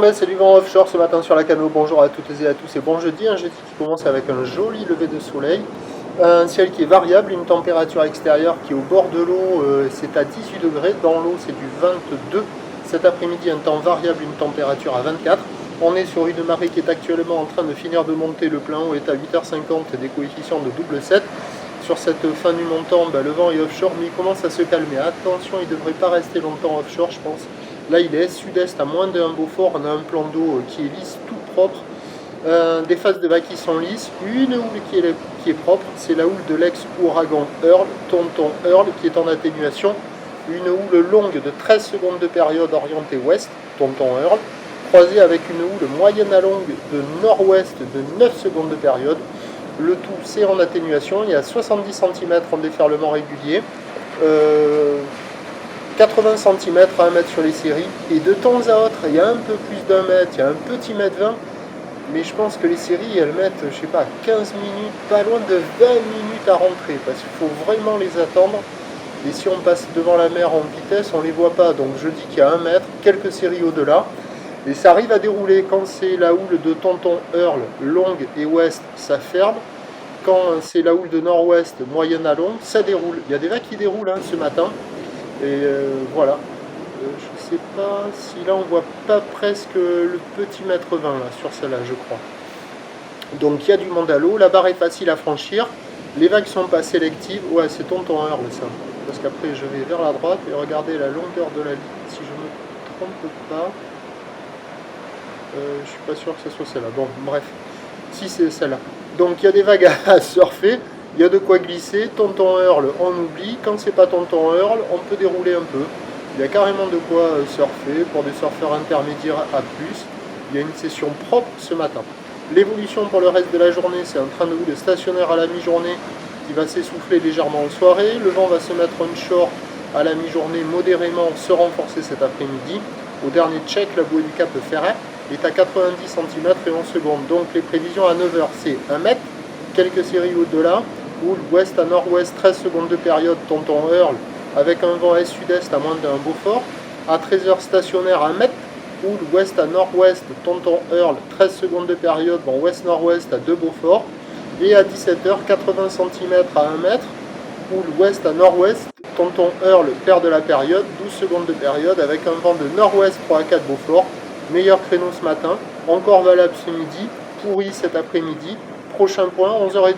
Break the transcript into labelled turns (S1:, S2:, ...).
S1: mais c'est du vent offshore ce matin sur la Cano. Bonjour à toutes et à tous et bon jeudi. Un jeudi qui commence avec un joli lever de soleil. Un ciel qui est variable, une température extérieure qui est au bord de l'eau, c'est à 18 degrés. Dans l'eau, c'est du 22. Cet après-midi, un temps variable, une température à 24. On est sur une marée qui est actuellement en train de finir de monter. Le plein eau est à 8h50 et des coefficients de double 7. Sur cette fin du montant, le vent est offshore, mais il commence à se calmer. Attention, il ne devrait pas rester longtemps offshore, je pense. Là, il est sud-est à moins d'1 Beaufort. On a un plan d'eau qui est lisse, tout propre. Des phases de vagues qui sont lisses. Une houle qui est propre, c'est la houle de l'ex-ouragan Earl, Tonton Earl, qui est en atténuation. Une houle longue de 13 secondes de période orientée ouest, Tonton Earl, croisée avec une houle moyenne à longue de nord-ouest de 9 secondes de période. Le tout, c'est en atténuation. Il y a 70 cm en déferlement régulier. 80 cm à 1 mètre sur les séries, et de temps à autre, il y a un peu plus d'1 mètre, il y a un petit mètre 20, mais je pense que les séries, elles mettent, je sais pas, 15 minutes, pas loin de 20 minutes à rentrer, parce qu'il faut vraiment les attendre, et si on passe devant la mer en vitesse, on les voit pas, donc je dis qu'il y a 1 mètre, quelques séries au-delà, et ça arrive à dérouler. Quand c'est la houle de Tonton Earl, longue et ouest, ça ferme. Quand c'est la houle de nord-ouest, moyenne à longue, ça déroule. Il y a des vagues qui déroulent ce matin. Et voilà, je sais pas si là on voit pas presque le petit mètre 20 là, sur celle-là, je crois. Donc il y a du monde à l'eau, la barre est facile à franchir, les vagues sont pas sélectives. Ouais, c'est Tonton Earl ça, parce qu'après je vais vers la droite et regarder la longueur de la ligne, si je me trompe pas. Je suis pas sûr que ce soit celle-là, bon bref, si c'est celle-là. Donc il y a des vagues à surfer. Il y a de quoi glisser. Tonton Earl, on oublie. Quand c'est pas Tonton Earl, on peut dérouler un peu. Il y a carrément de quoi surfer pour des surfeurs intermédiaires à plus. Il y a une session propre ce matin. L'évolution pour le reste de la journée, c'est un train de houle stationnaire à la mi-journée qui va s'essouffler légèrement en soirée. Le vent va se mettre onshore à la mi-journée modérément, se renforcer cet après-midi. Au dernier check, la bouée du Cap Ferret est à 90 cm et 11 secondes. Donc les prévisions à 9h, c'est 1 mètre, quelques séries au-delà. Houle ouest à nord-ouest, 13 secondes de période, Tonton Earl, avec un vent est-sud-est à moins d'1 Beaufort. À 13h, stationnaire à 1 mètre. Houle ouest à nord-ouest, Tonton Earl, 13 secondes de période, vent ouest-nord-ouest à 2 Beaufort. Et à 17h, 80 cm à 1 mètre. Houle ouest à nord-ouest, Tonton Earl perd de la période, 12 secondes de période, avec un vent de nord-ouest 3 à 4 Beaufort. Meilleur créneau ce matin, encore valable ce midi, pourri cet après-midi. Prochain point, 11h30.